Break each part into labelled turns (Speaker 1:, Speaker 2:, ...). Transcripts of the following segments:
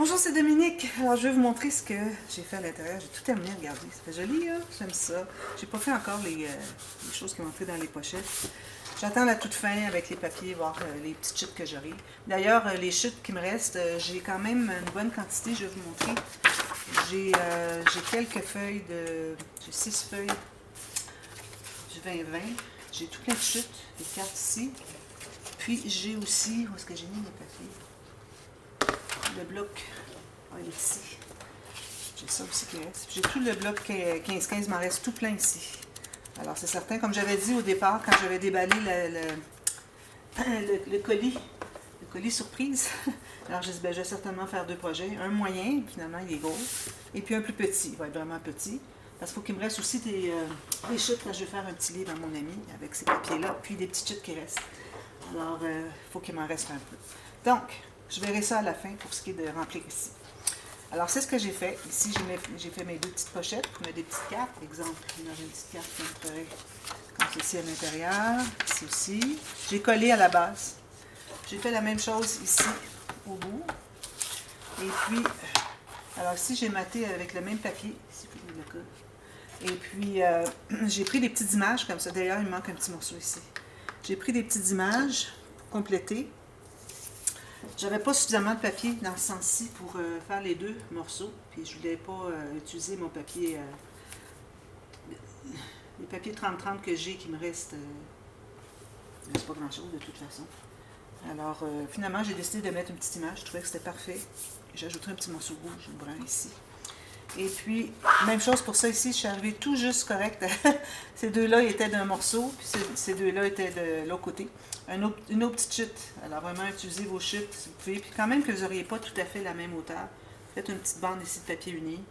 Speaker 1: Bonjour, c'est Dominique. Alors, je vais vous montrer ce que j'ai fait à l'intérieur. J'ai tout terminé, regardez. Ça fait joli, hein? J'aime ça. J'ai pas fait encore les choses qui vont entrer dans les pochettes. J'attends la toute fin avec les papiers, voir les petites chutes que j'aurai. D'ailleurs, les chutes qui me restent, j'ai quand même une bonne quantité. Je vais vous montrer. J'ai quelques feuilles de... J'ai 6 feuilles du 2020. J'ai tout plein de chutes, des cartes ici. Puis, j'ai aussi... Où est-ce que j'ai mis mes papiers? Le bloc, il est ici. J'ai ça aussi qui reste. J'ai tout le bloc 15-15, il m'en reste tout plein ici. Alors c'est certain, comme j'avais dit au départ, quand j'avais déballé le colis surprise, alors je vais certainement faire 2 projets. Un moyen, finalement il est gros, et puis un plus petit, il va être vraiment petit. Parce qu'il faut qu'il me reste aussi des chutes quand je vais faire un petit livre à mon ami, avec ces papiers-là, puis des petites chutes qui restent. Alors, il faut qu'il m'en reste un peu. Donc, je verrai ça à la fin pour ce qui est de remplir ici. Alors, c'est ce que j'ai fait. Ici, j'ai fait mes 2 petites pochettes pour mettre des petites cartes. Exemple, il y a une petite carte qui entrerait comme ceci à l'intérieur. Ici aussi. J'ai collé à la base. J'ai fait la même chose ici, au bout. Et puis, alors ici, j'ai maté avec le même papier. Ici, le code. Et puis, j'ai pris des petites images comme ça. D'ailleurs, il me manque un petit morceau ici. J'ai pris des petites images pour compléter. J'avais pas suffisamment de papier dans ce sens-ci pour faire les 2 morceaux. Puis je voulais pas utiliser mon papier, les papiers 30-30 que j'ai qui me restent. C'est pas grand-chose de toute façon. Alors finalement, j'ai décidé de mettre une petite image. Je trouvais que c'était parfait. J'ajouterai un petit morceau rouge, brun ici. Et puis, même chose pour ça ici, je suis arrivée tout juste correct. Ces 2-là étaient d'un morceau, puis ces 2-là étaient de l'autre côté. Une autre petite chute. Alors, vraiment, utilisez vos chutes si vous pouvez. Puis, quand même que vous n'auriez pas tout à fait la même hauteur, faites une petite bande ici de papier uni.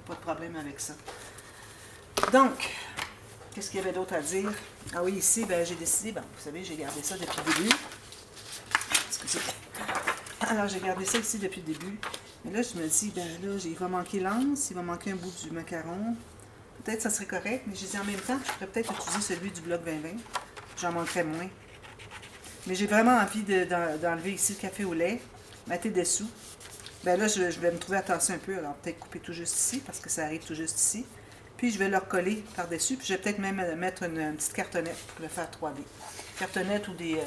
Speaker 1: Pas de problème avec ça. Donc, qu'est-ce qu'il y avait d'autre à dire? Ah oui, ici, ben, j'ai décidé, bon, vous savez, j'ai gardé ça depuis le début. Excusez. Alors, j'ai gardé ça ici depuis le début. Mais là, je me dis, ben là, il va manquer l'anse, il va manquer un bout du macaron. Peut-être que ça serait correct, mais je dis en même temps, je pourrais peut-être utiliser celui du bloc 2020. J'en manquerais moins. Mais j'ai vraiment envie d'enlever ici le café au lait, mater dessous. Ben là, je vais me trouver à tasser un peu, alors peut-être couper tout juste ici, parce que ça arrive tout juste ici. Puis je vais le recoller par-dessus, puis je vais peut-être même mettre une petite cartonnette pour le faire 3D. Cartonnette ou des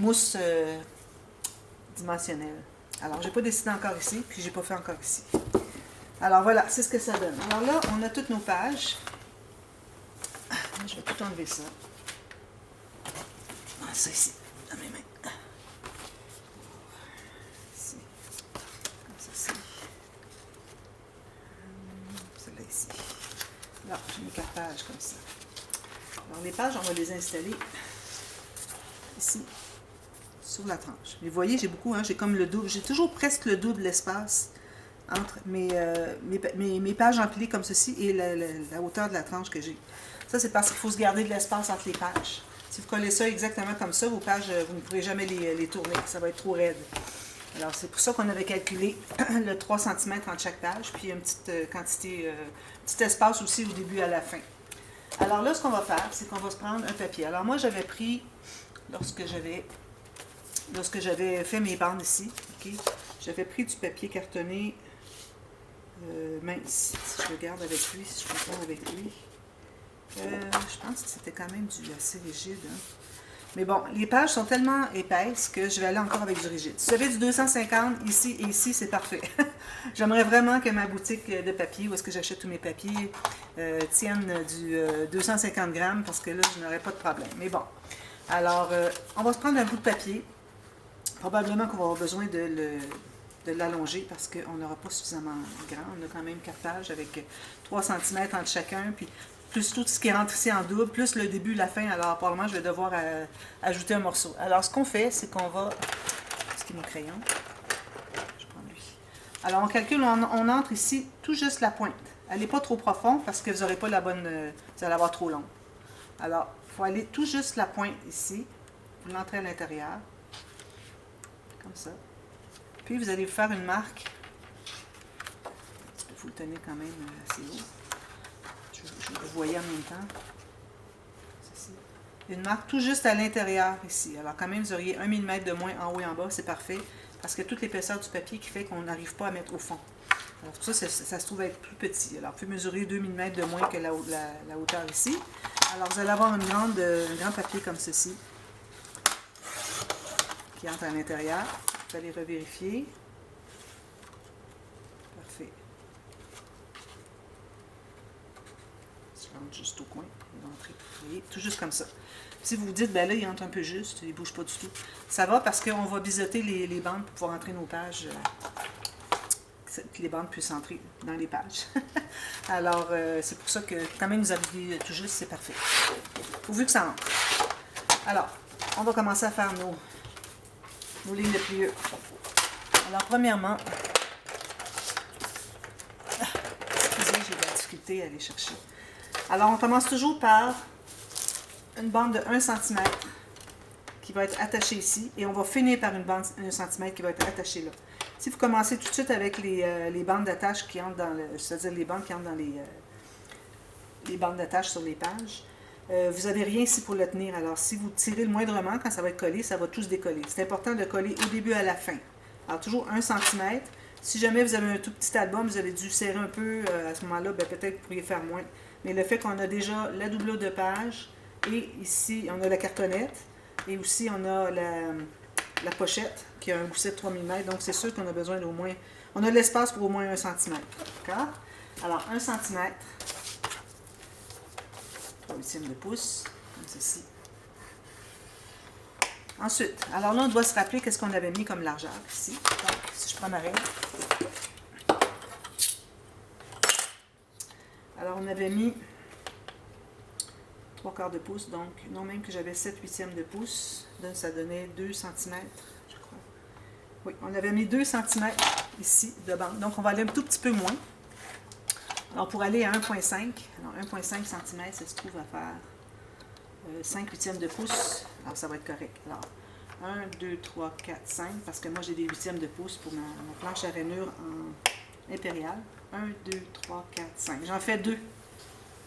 Speaker 1: mousses dimensionnelles. Alors, je n'ai pas décidé encore ici, puis je n'ai pas fait encore ici. Alors, voilà, c'est ce que ça donne. Alors là, on a toutes nos pages. Je vais tout enlever ça. Ah, ça ici, dans mes mains. Ici. Comme ceci. Celle-là ici. Là, j'ai mes 4 pages comme ça. Alors, les pages, on va les installer ici. Sur la tranche. Mais vous voyez, j'ai beaucoup, hein, j'ai comme le double, j'ai toujours presque le double l'espace entre mes pages empilées comme ceci et la hauteur de la tranche que j'ai. Ça, c'est parce qu'il faut se garder de l'espace entre les pages. Si vous collez ça exactement comme ça, vos pages, vous ne pourrez jamais les tourner, ça va être trop raide. Alors, c'est pour ça qu'on avait calculé le 3 cm entre chaque page, puis une petite quantité, petit espace aussi au début et à la fin. Alors là, ce qu'on va faire, c'est qu'on va se prendre un papier. Alors moi, j'avais pris, lorsque j'avais fait mes bandes ici, okay, j'avais pris du papier cartonné mince. Si je regarde avec lui, si je compare avec lui, je pense que c'était quand même assez rigide. Hein. Mais bon, les pages sont tellement épaisses que je vais aller encore avec du rigide. Si vous avez du 250 ici et ici, c'est parfait. J'aimerais vraiment que ma boutique de papier, où est-ce que j'achète tous mes papiers, tienne du 250 grammes, parce que là, je n'aurais pas de problème. Mais bon, alors, on va se prendre un bout de papier. Probablement qu'on va avoir besoin de l'allonger parce qu'on n'aura pas suffisamment grand. On a quand même 4 pages avec 3 cm entre chacun, puis plus tout ce qui rentre ici en double, plus le début, la fin. Alors, probablement, je vais devoir ajouter un morceau. Alors, ce qu'on fait, c'est qu'on va... Est-ce qu'il y a mon crayon? Je prends lui. Alors, on calcule, on entre ici tout juste la pointe. Elle n'est pas trop profonde parce que vous n'aurez pas la bonne... vous allez avoir trop long. Alors, il faut aller tout juste la pointe ici. Vous l'entrez à l'intérieur. Comme ça. Puis vous allez faire une marque. Il faut le tenir quand même assez haut. Je vais vous voyez en même temps. Ceci. Une marque tout juste à l'intérieur ici. Alors quand même, vous auriez 1 mm de moins en haut et en bas, c'est parfait. parce que toute l'épaisseur du papier qui fait qu'on n'arrive pas à mettre au fond. Alors pour ça, ça se trouve être plus petit. Alors vous pouvez mesurer 2 mm de moins que la hauteur ici. Alors vous allez avoir un grand papier comme ceci qui entre à l'intérieur. Vous allez revérifier. Parfait. Je rentre juste au coin. Il va entrer. Vous voyez, tout juste comme ça. Si vous vous dites, ben là, il entre un peu juste, il ne bouge pas du tout. Ça va parce qu'on va biseauter les bandes pour pouvoir entrer nos pages, que les bandes puissent entrer dans les pages. Alors, c'est pour ça que quand même vous avez tout juste, c'est parfait. Pourvu que ça entre. Alors, on va commencer à faire nos lignes de pliure. Alors, premièrement, excusez, j'ai de la difficulté à aller chercher. Alors, on commence toujours par une bande de 1 cm qui va être attachée ici, et on va finir par une bande de 1 cm qui va être attachée là. Si vous commencez tout de suite avec les bandes d'attache qui entrent dans c'est-à-dire les bandes qui entrent dans les bandes d'attache sur les pages, vous n'avez rien ici pour le tenir. Alors, si vous tirez le moindrement, quand ça va être collé, ça va tout se décoller. C'est important de coller au début à la fin. Alors, toujours 1 cm. Si jamais vous avez un tout petit album, vous avez dû serrer un peu, à ce moment-là, peut-être que vous pourriez faire moins. Mais le fait qu'on a déjà la doublure de page, et ici, on a la cartonnette, et aussi on a la pochette, qui a un gousset de 3 mm, donc c'est sûr qu'on a besoin d'au moins, on a de l'espace pour au moins 1 cm. D'accord? Alors, 1 cm, 3/8 de pouce, comme ceci. Ensuite, alors là, on doit se rappeler qu'est-ce qu'on avait mis comme largeur ici. Donc, si je prends ma règle. Alors, on avait mis 3/4 de pouce, donc non, même que j'avais 7/8 de pouce, donc ça donnait 2 cm, je crois. Oui, on avait mis 2 cm ici de bande, donc on va aller un tout petit peu moins. Alors pour aller à 1,5, alors 1,5 cm, ça se trouve à faire 5/8 de pouce, alors ça va être correct. Alors 1, 2, 3, 4, 5, parce que moi j'ai des 8e de pouce pour ma planche à rainure en impériale. 1, 2, 3, 4, 5. J'en fais 2.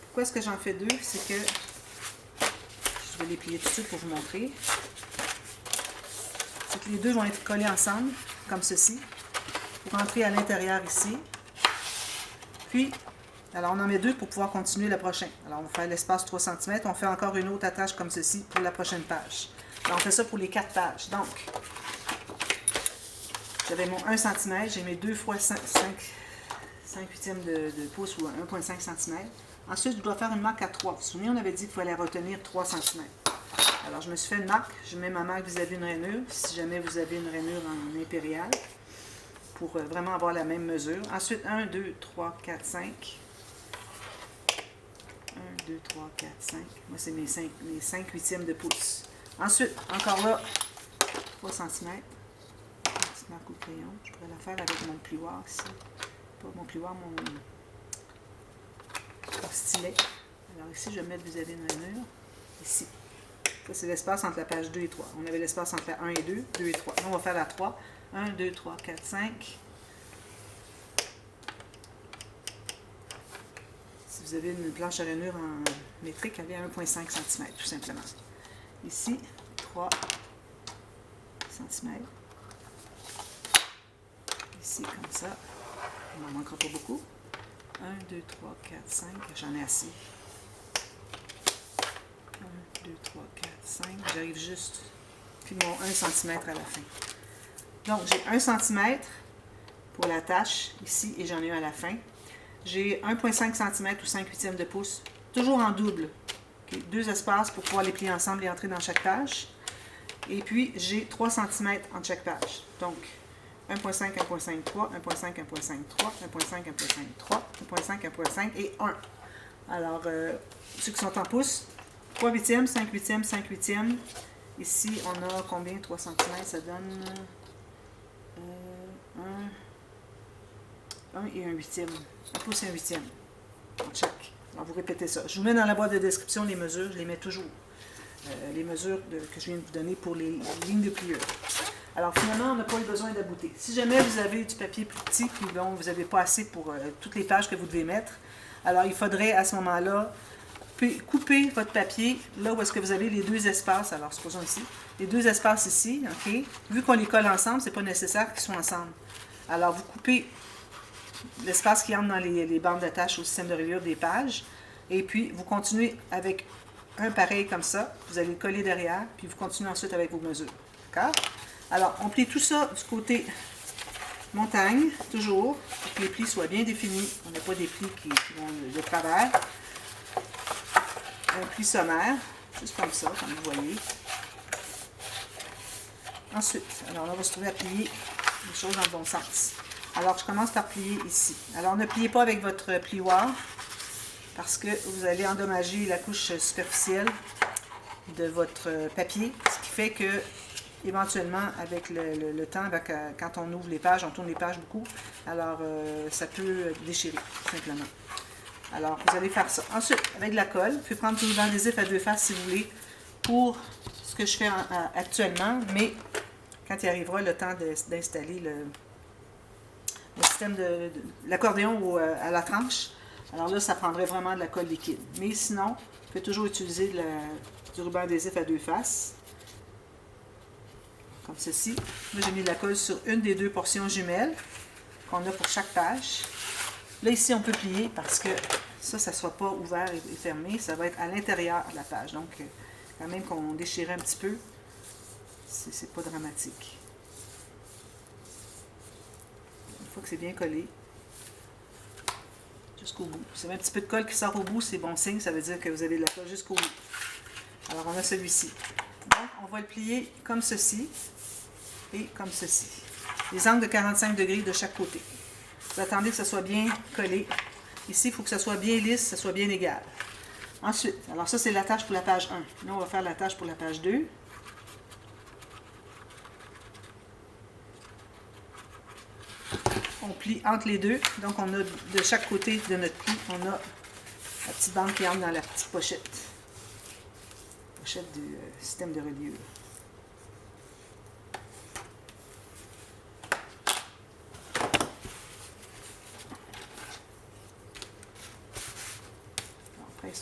Speaker 1: Pourquoi est-ce que j'en fais 2? C'est que je vais les plier tout de suite pour vous montrer. C'est que les deux vont être collés ensemble, comme ceci, pour entrer à l'intérieur ici. Puis, alors on en met 2 pour pouvoir continuer le prochain. Alors on va faire l'espace 3 cm, on fait encore une autre attache comme ceci pour la prochaine page. Alors on fait ça pour les 4 pages. Donc, j'avais mon 1 cm, j'ai mes 2 fois 5/8 de pouce ou 1,5 cm. Ensuite, je dois faire une marque à 3. Vous vous souvenez, on avait dit qu'il fallait retenir 3 cm. Alors, je me suis fait une marque. Je mets ma marque vis-à-vis une rainure, si jamais vous avez une rainure en impériale, pour vraiment avoir la même mesure. Ensuite, 1, 2, 3, 4, 5. 1, 2, 3, 4, 5. Moi, c'est mes 5/8 de pouce. Ensuite, encore là, 3 cm. Petite marque au crayon. Je pourrais la faire avec mon plioir ici. Pas mon plioir, mon stylet. Alors ici, je vais mettre vis-à-vis une rainure. Ici. Ça, c'est l'espace entre la page 2 et 3. On avait l'espace entre la 1 et 2, 2 et 3. Là, on va faire la 3. 1, 2, 3, 4, 5. Si vous avez une planche à rainure en métrique, elle est à 1,5 cm, tout simplement. Ici, 3 cm. Ici, comme ça. Il n'en manquera pas beaucoup. 1, 2, 3, 4, 5. J'en ai assez. 1, 2, 3, 4, 5. J'arrive juste. Puis mon 1 cm à la fin. Donc, j'ai 1 cm pour la tâche ici et j'en ai un à la fin. J'ai 1,5 cm ou 5/8 de pouce, toujours en double. Okay. 2 espaces pour pouvoir les plier ensemble et entrer dans chaque page. Et puis, j'ai 3 cm entre chaque page. Donc, 1,5, 1,5, 3, 1,5, 1,5, 3, 1,5, 1,5, 3, 1,5, 1,5 et 1. Alors, ceux qui sont en pouces, 3/8, 5/8, 5/8. Ici, on a combien? 3 cm, ça donne 1 et 1/8. 1 pouce et 1/8 entre chaque. Alors, vous répétez ça. Je vous mets dans la boîte de description les mesures, je les mets toujours. Les mesures que je viens de vous donner pour les lignes de pliure. Alors, finalement, on n'a pas eu besoin d'abouter. Si jamais vous avez du papier plus petit, puis bon, vous n'avez pas assez pour toutes les pages que vous devez mettre, alors il faudrait à ce moment-là coupez votre papier là où est-ce que vous avez les deux espaces. Alors, supposons ici. Les deux espaces ici, OK? Vu qu'on les colle ensemble, c'est pas nécessaire qu'ils soient ensemble. Alors, vous coupez l'espace qui entre dans les bandes d'attache au système de reliure des pages. Et puis, vous continuez avec un pareil comme ça. Vous allez le coller derrière, puis vous continuez ensuite avec vos mesures. D'accord? Alors, on plie tout ça du côté montagne, toujours, pour que les plis soient bien définis. On n'a pas des plis qui vont de travers. Un pli sommaire, juste comme ça, comme vous voyez. Ensuite, alors là, on va se trouver à plier les choses dans le bon sens. Alors, je commence par plier ici. Alors, ne pliez pas avec votre plioir parce que vous allez endommager la couche superficielle de votre papier, ce qui fait que, éventuellement, avec le temps, quand on ouvre les pages, on tourne les pages beaucoup, alors ça peut déchirer, tout simplement. Alors, vous allez faire ça. Ensuite, avec de la colle, vous pouvez prendre du ruban adhésif à deux faces si vous voulez, pour ce que je fais actuellement, mais quand il arrivera le temps d'installer le système de l'accordéon à la tranche, alors là, ça prendrait vraiment de la colle liquide. Mais sinon, vous pouvez toujours utiliser du ruban adhésif à deux faces, comme ceci. Moi, j'ai mis de la colle sur une des deux portions jumelles qu'on a pour chaque page. Là, ici, on peut plier parce que ça ne sera pas ouvert et fermé. Ça va être à l'intérieur de la page. Donc, quand même qu'on déchirait un petit peu, c'est pas dramatique. Une fois que c'est bien collé, jusqu'au bout. Si vous avez un petit peu de colle qui sort au bout, c'est bon signe. Ça veut dire que vous avez de la colle jusqu'au bout. Alors, on a celui-ci. Donc, on va le plier comme ceci et comme ceci. Les angles de 45 degrés de chaque côté. Vous attendez que ça soit bien collé. Ici, il faut que ça soit bien lisse, que ça soit bien égal. Ensuite, alors ça, c'est la tâche pour la page 1. Là, on va faire la tâche pour la page 2. On plie entre les deux. Donc, on a de chaque côté de notre pli, on a la petite bande qui entre dans la petite pochette. Pochette du système de reliure.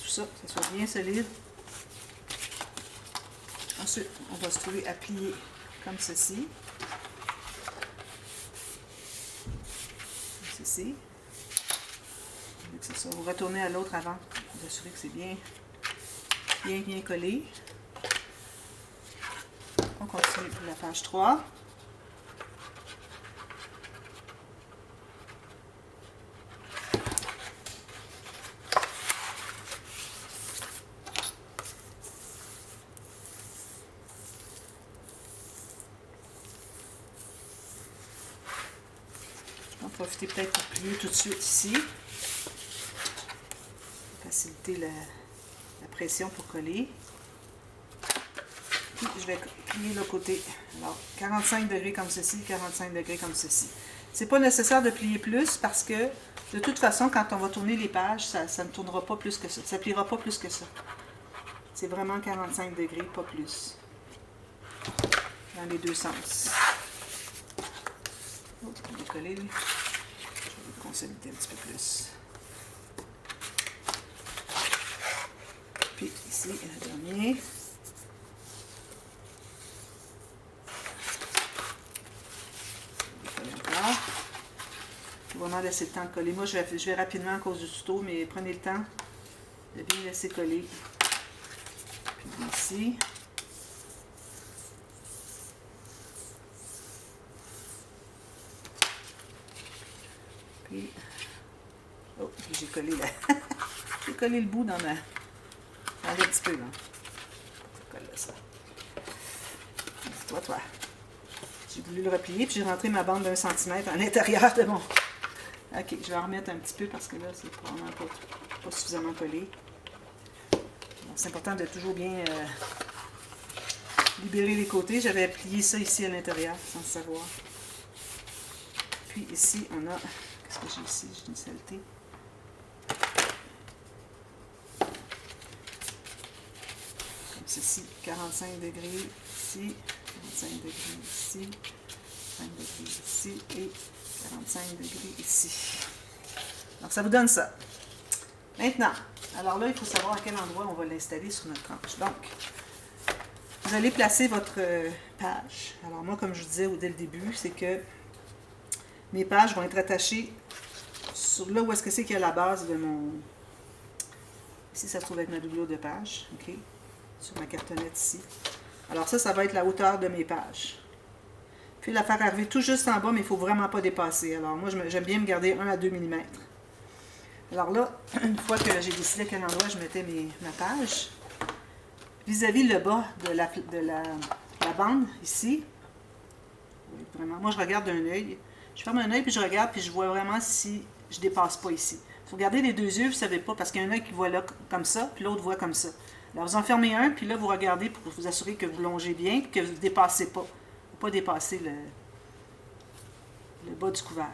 Speaker 1: Tout ça, que ça soit bien solide. Ensuite, on va se trouver à plier comme ceci. Comme ceci. Vous retournez à l'autre avant, vous assurez que c'est bien collé. On continue pour la page 3. On va profiter peut-être pour plier tout de suite ici. Faciliter la pression pour coller. Puis je vais plier le côté. Alors, 45 degrés comme ceci, 45 degrés comme ceci. C'est pas nécessaire de plier plus parce que, de toute façon, quand on va tourner les pages, ça ne tournera pas plus que ça. Ça ne pliera pas plus que ça. C'est vraiment 45 degrés, pas plus. Dans les deux sens. Oh, on va coller, lui. Je vais le consolider un petit peu plus. Puis ici, le dernier. Encore. Je vais vraiment laisser le temps de coller. Moi, je vais rapidement à cause du tuto, mais prenez le temps de bien laisser coller. Puis ici. Puis, oh, j'ai collé là. J'ai collé le bout dans ma... un petit peu, là. Je colle ça. Toi. J'ai voulu le replier, puis j'ai rentré ma bande d'1 cm à l'intérieur de mon... Ok, je vais en remettre un petit peu parce que là, c'est probablement pas suffisamment collé. C'est important de toujours bien libérer les côtés. J'avais plié ça ici à l'intérieur, sans le savoir. Puis ici, on a... Qu'est-ce que j'ai ici? J'ai une saleté. Comme ceci, 45 degrés ici, 45 degrés ici, 5 degrés ici et 45 degrés ici. Donc, ça vous donne ça. Maintenant, Alors là, il faut savoir à quel endroit on va l'installer sur notre tranche. Donc, vous allez placer votre page. Alors moi, comme je vous disais dès le début, c'est que mes pages vont être attachées sur là où est-ce que c'est qu'il y a la base de mon... Ici, ça se trouve être ma doublure de page, ok? Sur ma cartonnette ici. Alors ça va être la hauteur de mes pages. Puis la faire arriver tout juste en bas, mais il ne faut vraiment pas dépasser. Alors moi, j'aime bien me garder 1 à 2 mm. Alors là, une fois que j'ai décidé à quel endroit je mettais ma page, vis-à-vis le bas de la bande, ici, oui, vraiment, moi je regarde d'un œil. Je ferme un œil, puis je regarde, puis je vois vraiment si je ne dépasse pas ici. Si vous regardez les deux yeux, vous ne savez pas, parce qu'il y a un œil qui voit là comme ça, puis l'autre voit comme ça. Alors vous en fermez un, puis là vous regardez pour vous assurer que vous longez bien, puis que vous ne dépassez pas. Il ne faut pas dépasser le bas du couvert.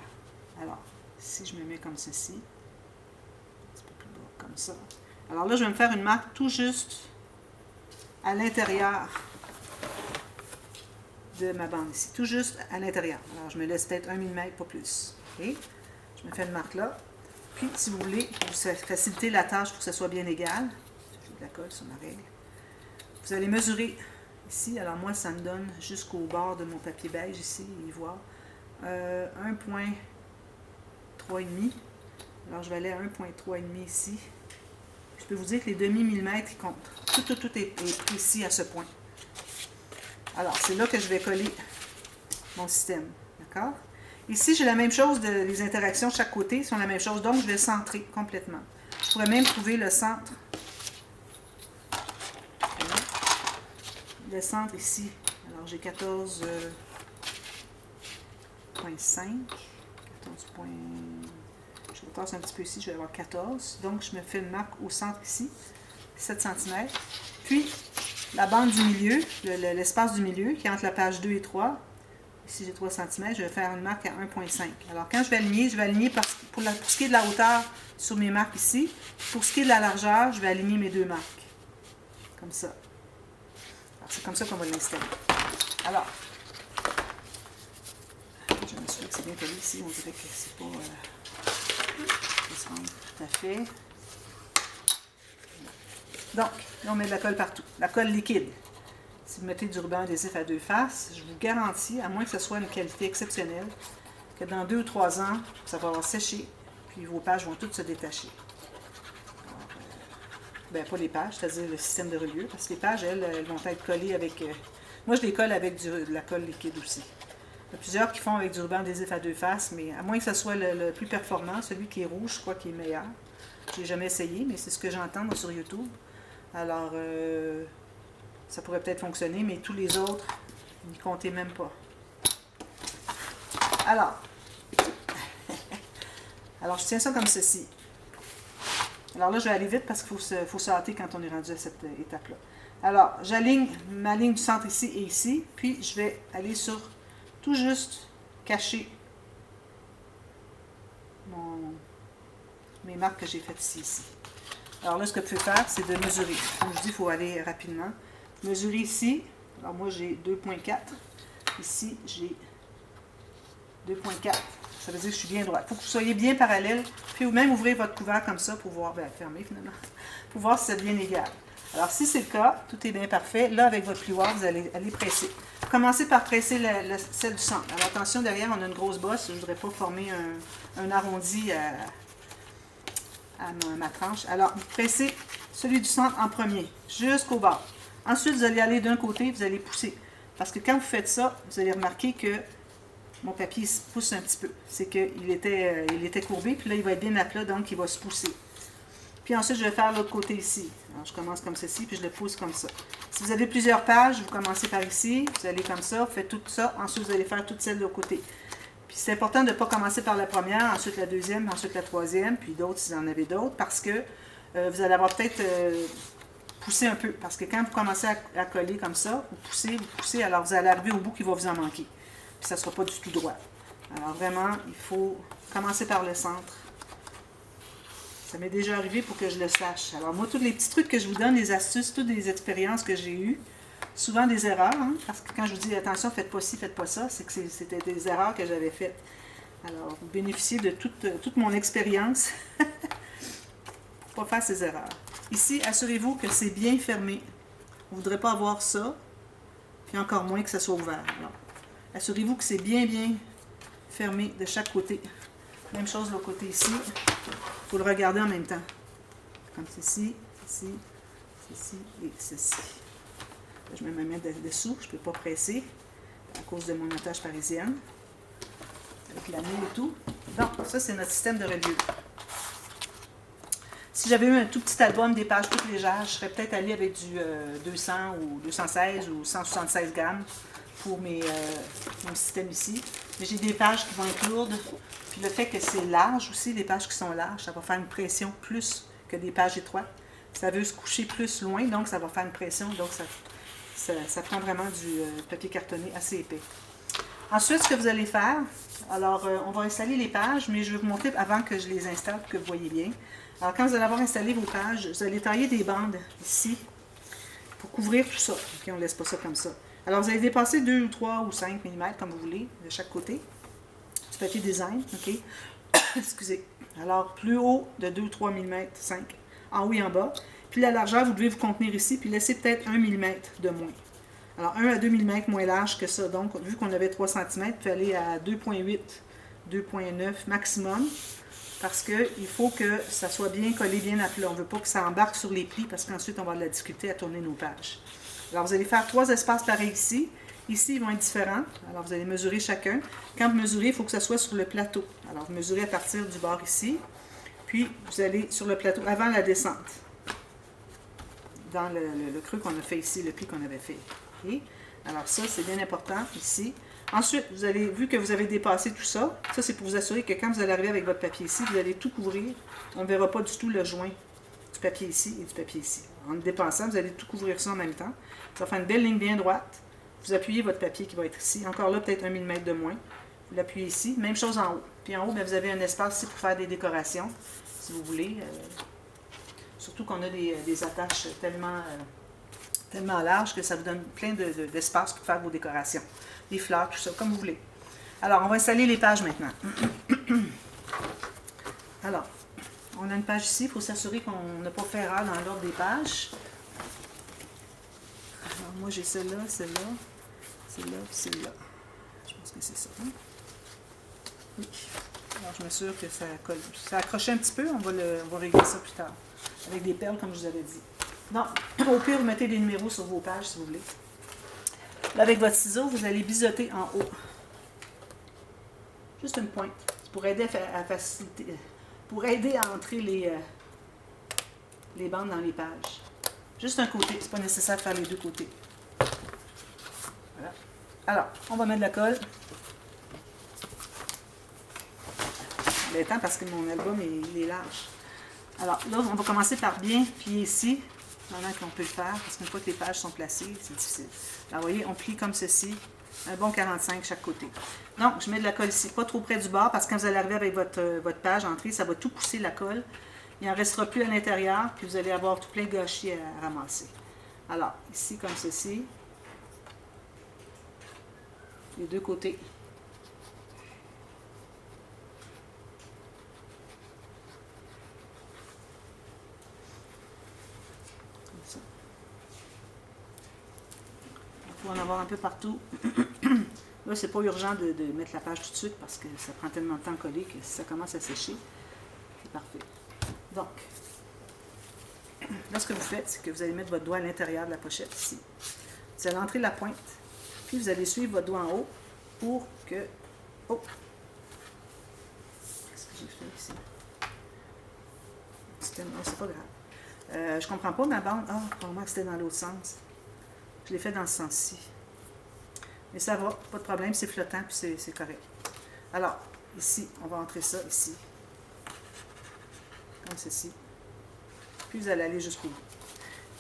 Speaker 1: Alors, si je me mets comme ceci, un petit peu plus bas, comme ça. Alors là, je vais me faire une marque tout juste à l'intérieur de ma bande ici, tout juste à l'intérieur. Alors, je me laisse peut-être 1 mm, pas plus. Okay? Je me fais une marque là. Puis, si vous voulez, pour vous faciliter la tâche pour que ce soit bien égal, je fais de la colle sur ma règle. Vous allez mesurer ici. Alors, moi, ça me donne jusqu'au bord de mon papier beige ici, ivoire, 1,3,5. Alors, je vais aller à 1,3,5 ici. Je peux vous dire que les demi-millimètres, ils comptent. Tout est précis à ce point. Alors, c'est là que je vais coller mon système. D'accord? Ici, j'ai la même chose, les interactions de chaque côté sont la même chose, donc je vais centrer complètement. Je pourrais même trouver le centre. Voilà. Le centre ici. Alors, j'ai 14,5. 14 points... Je repasse un petit peu ici, je vais avoir 14. Donc, je me fais une marque au centre ici, 7 cm. Puis, la bande du milieu, l'espace du milieu, qui est entre la page 2 et 3, ici j'ai 3 cm, je vais faire une marque à 1,5. Alors, quand je vais aligner pour ce qui est de la hauteur sur mes marques ici. Pour ce qui est de la largeur, je vais aligner mes deux marques. Comme ça. C'est comme ça qu'on va l'installer. Alors, je m'assure que c'est bien collé ici. On dirait que c'est pas... tout à fait. Donc, là, on met de la colle partout. La colle liquide. Si vous mettez du ruban adhésif à deux faces, je vous garantis, à moins que ce soit une qualité exceptionnelle, que dans 2 ou 3 ans, ça va avoir séché, puis vos pages vont toutes se détacher. Alors, ben, pas les pages, c'est-à-dire le système de reliure, parce que les pages, elles vont être collées avec... moi, je les colle avec de la colle liquide aussi. Il y a plusieurs qui font avec du ruban adhésif à deux faces, mais à moins que ce soit le plus performant, celui qui est rouge, je crois qu'il est meilleur. Je n'ai jamais essayé, mais c'est ce que j'entends moi, sur YouTube. Alors, ça pourrait peut-être fonctionner, mais tous les autres, n'y comptez même pas. Alors, je tiens ça comme ceci. Alors là, je vais aller vite parce qu'il faut se hâter quand on est rendu à cette étape-là. Alors, j'aligne ma ligne du centre ici et ici, puis je vais aller sur tout juste cacher mes marques que j'ai faites ici. Alors là, ce que vous pouvez faire, c'est de mesurer. Comme je dis, il faut aller rapidement. Mesurer ici. Alors moi, j'ai 2,4. Ici, j'ai 2,4. Ça veut dire que je suis bien droite. Il faut que vous soyez bien parallèle. Puis vous même ouvrir votre couvert comme ça pour voir, fermer finalement, pour voir si c'est bien égal. Alors si c'est le cas, tout est bien parfait. Là, avec votre plioir, vous allez aller presser. Commencez par presser celle du centre. Alors attention, derrière, on a une grosse bosse. Je ne voudrais pas former un arrondi à ma tranche. Alors, vous pressez celui du centre en premier, jusqu'au bas. Ensuite, vous allez aller d'un côté, vous allez pousser. Parce que quand vous faites ça, vous allez remarquer que mon papier se pousse un petit peu. C'est qu'il était courbé, puis là, il va être bien à plat, donc il va se pousser. Puis ensuite, je vais faire l'autre côté ici. Alors, je commence comme ceci, puis je le pousse comme ça. Si vous avez plusieurs pages, vous commencez par ici, vous allez comme ça, vous faites tout ça, ensuite vous allez faire toutes celles de l'autre côté. Puis c'est important de ne pas commencer par la première, ensuite la deuxième, ensuite la troisième, puis d'autres si vous en avez d'autres, parce que vous allez avoir peut-être poussé un peu. Parce que quand vous commencez à coller comme ça, vous poussez, alors vous allez arriver au bout qu'il va vous en manquer. Puis ça ne sera pas du tout droit. Alors vraiment, il faut commencer par le centre. Ça m'est déjà arrivé pour que je le sache. Alors moi, tous les petits trucs que je vous donne, les astuces, toutes les expériences que j'ai eues, souvent des erreurs, hein, parce que quand je vous dis attention, faites pas ci, faites pas ça, c'est que c'était des erreurs que j'avais faites. Alors, vous bénéficiez de toute mon expérience pour Pas faire ces erreurs. Ici, assurez-vous que c'est bien fermé. Vous ne voudrez pas avoir ça, puis encore moins que ça soit ouvert. Assurez-vous que c'est bien fermé de chaque côté. Même chose de l'autre côté ici. Il faut le regarder en même temps. Comme ceci, ceci, ceci et ceci. Là, je mets ma main dessous. Je ne peux pas presser à cause de mon attache parisienne. Avec la main et tout. Donc, ça, c'est notre système de reliure. Si j'avais eu un tout petit album des pages toutes légères, je serais peut-être allée avec du 200 ou 216 ou 176 grammes pour mon système ici. Mais j'ai des pages qui vont être lourdes. Puis le fait que c'est large aussi, les pages qui sont larges, ça va faire une pression plus que des pages étroites. Ça veut se coucher plus loin, donc ça va faire une pression. Donc ça prend vraiment du papier cartonné assez épais. Ensuite, ce que vous allez faire, alors on va installer les pages, mais je vais vous montrer avant que je les installe pour que vous voyez bien. Alors quand vous allez avoir installé vos pages, vous allez tailler des bandes ici pour couvrir tout ça. OK, on ne laisse pas ça comme ça. Alors vous allez dépasser 2 ou 3 ou 5 mm comme vous voulez de chaque côté. Du papier design, OK? Excusez. Alors plus haut de 2 ou 3 mm, 5, en haut et en bas. Puis la largeur, vous devez vous contenir ici, puis laisser peut-être 1 mm de moins. Alors 1 à 2 mm moins large que ça. Donc vu qu'on avait 3 cm, il faut aller à 2,8, 2,9 maximum. Parce qu'il faut que ça soit bien collé, bien à plat. On ne veut pas que ça embarque sur les plis parce qu'ensuite, on va avoir de la difficulté à tourner nos pages. Alors, vous allez faire 3 espaces pareils ici. Ici, ils vont être différents. Alors, vous allez mesurer chacun. Quand vous mesurez, il faut que ça soit sur le plateau. Alors, vous mesurez à partir du bord ici. Puis, vous allez sur le plateau avant la descente. Dans le creux qu'on a fait ici, le pli qu'on avait fait. Okay? Alors, ça, c'est bien important ici. Ensuite, vous avez vu que vous avez dépassé tout ça. Ça, c'est pour vous assurer que quand vous allez arriver avec votre papier ici, vous allez tout couvrir. On ne verra pas du tout le joint du papier ici et du papier ici. En le dépensant, vous allez tout couvrir ça en même temps. Ça va faire une belle ligne bien droite. Vous appuyez votre papier qui va être ici. Encore là, peut-être 1 mm de moins. Vous l'appuyez ici. Même chose en haut. Puis en haut, bien, vous avez un espace ici pour faire des décorations, si vous voulez. Surtout qu'on a des attaches tellement larges que ça vous donne plein d'espace pour faire vos décorations. Des fleurs, tout ça, comme vous voulez. Alors, on va installer les pages maintenant. Alors, on a une page ici. Il faut s'assurer qu'on n'a pas fait erreur dans l'ordre des pages. Alors, moi, j'ai celle-là, celle-là, celle-là, celle-là. Je pense que c'est ça. Hein? Oui. Alors, je m'assure que ça colle. Ça a accroché un petit peu. On va régler ça plus tard. Avec des perles, comme je vous avais dit. Non, au pire, vous mettez des numéros sur vos pages, si vous voulez. Là, avec votre ciseau, vous allez biseauter en haut. Juste une pointe. Pour aider à faciliter, pour aider à entrer les bandes dans les pages. Juste un côté, c'est pas nécessaire de faire les deux côtés. Voilà. Alors, on va mettre de la colle. Il est temps parce que mon album il est large. Alors là, on va commencer par bien plier ici. Maintenant qu'on peut le faire, parce qu'une fois que les pages sont placées, c'est difficile. Alors, vous voyez, on plie comme ceci, un bon 45 chaque côté. Donc, je mets de la colle ici, pas trop près du bord, parce que quand vous allez arriver avec votre page entrée, ça va tout pousser la colle. Il n'en restera plus à l'intérieur, puis vous allez avoir tout plein de gâchis à ramasser. Alors, ici, comme ceci, les deux côtés. Il faut en avoir un peu partout. Là, c'est pas urgent de mettre la page tout de suite parce que ça prend tellement de temps à coller que si ça commence à sécher, c'est parfait. Donc, là, ce que vous faites, c'est que vous allez mettre votre doigt à l'intérieur de la pochette ici. Vous allez entrer la pointe, puis vous allez suivre votre doigt en haut pour que... Oh! Qu'est-ce que j'ai fait ici? C'est pas grave. Je comprends pas ma bande. Ah, probablement que c'était dans l'autre sens. Je l'ai fait dans ce sens-ci. Mais ça va, pas de problème, c'est flottant, puis c'est correct. Alors, ici, on va entrer ça ici. Comme ceci. Puis vous allez aller jusqu'au bout.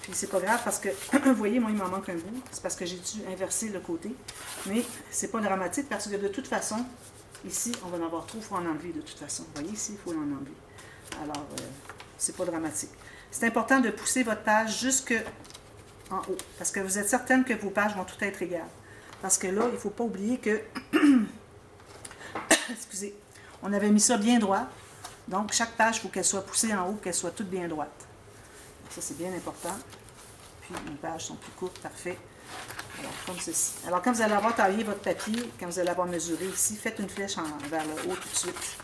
Speaker 1: Puis c'est pas grave parce que, vous voyez, moi, il m'en manque un bout. C'est parce que j'ai dû inverser le côté. Mais c'est pas dramatique parce que de toute façon, ici, on va en avoir trop, il faut en enlever de toute façon. Vous voyez, ici, il faut en enlever. Alors, c'est pas dramatique. C'est important de pousser votre page jusque en haut, parce que vous êtes certaine que vos pages vont toutes être égales. Parce que là, il ne faut pas oublier que, excusez, on avait mis ça bien droit, Donc, chaque page, il faut qu'elle soit poussée en haut, qu'elle soit toute bien droite. Ça, c'est bien important. Puis, les pages sont plus courtes, parfait. Alors, comme ceci. Alors, quand vous allez avoir taillé votre papier, quand vous allez avoir mesuré ici, faites une flèche vers le haut tout de suite.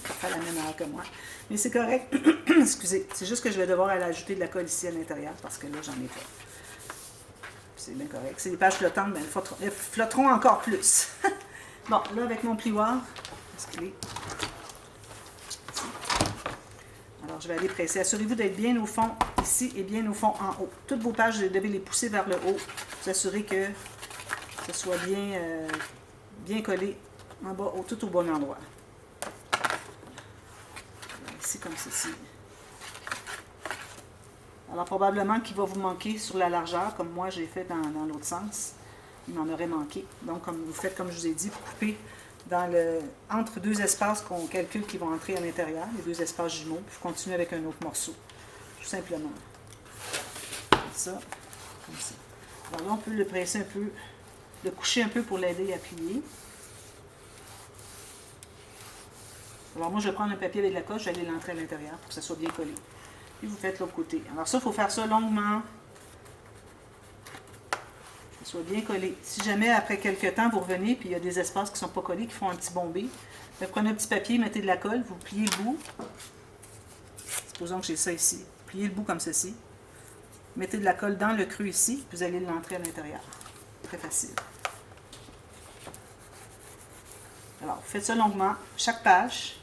Speaker 1: Pour faire la même erreur que moi. Mais c'est correct. Excusez. C'est juste que je vais devoir aller ajouter de la colle ici à l'intérieur, parce que là, j'en ai pas. C'est bien correct. C'est des pages flottantes, mais elles flotteront encore plus. Bon, là, avec mon plioir, est-ce qu'il est? Alors, je vais aller presser. Assurez-vous d'être bien au fond ici et bien au fond en haut. Toutes vos pages, vous devez les pousser vers le haut. Vous assurez que ce soit bien collé en bas, tout au bon endroit. Ici, comme ceci. Alors, probablement qu'il va vous manquer sur la largeur, comme moi j'ai fait dans l'autre sens. Il m'en aurait manqué. Donc, comme vous faites, comme je vous ai dit, vous coupez entre deux espaces qu'on calcule qui vont entrer à l'intérieur, les deux espaces jumeaux, puis vous continuez avec un autre morceau. Tout simplement. Comme ça. Alors là, on peut le presser un peu, le coucher un peu pour l'aider à plier. Alors moi, je vais prendre un papier avec de la colle, je vais aller l'entrer à l'intérieur pour que ça soit bien collé. Puis vous faites l'autre côté. Alors ça, il faut faire ça longuement. Que ça soit bien collé. Si jamais, après quelques temps, vous revenez, puis il y a des espaces qui ne sont pas collés, qui font un petit bombé, vous prenez un petit papier, mettez de la colle, vous pliez le bout. Supposons que j'ai ça ici. Pliez le bout comme ceci. Mettez de la colle dans le creux ici, puis vous allez l'entrer à l'intérieur. Très facile. Alors, vous faites ça longuement, chaque page.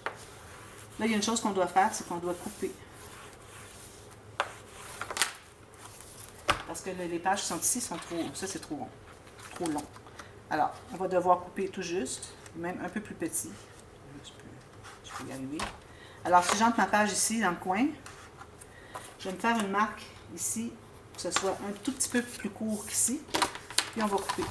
Speaker 1: Là, il y a une chose qu'on doit faire, c'est qu'on doit couper. Parce que les pages qui sont ici sont trop... Ça, c'est trop long. Alors, on va devoir couper tout juste, même un peu plus petit. Je peux y arriver. Alors, si j'entre ma page ici, dans le coin, je vais me faire une marque ici, pour que ce soit un tout petit peu plus court qu'ici. Puis, on va couper.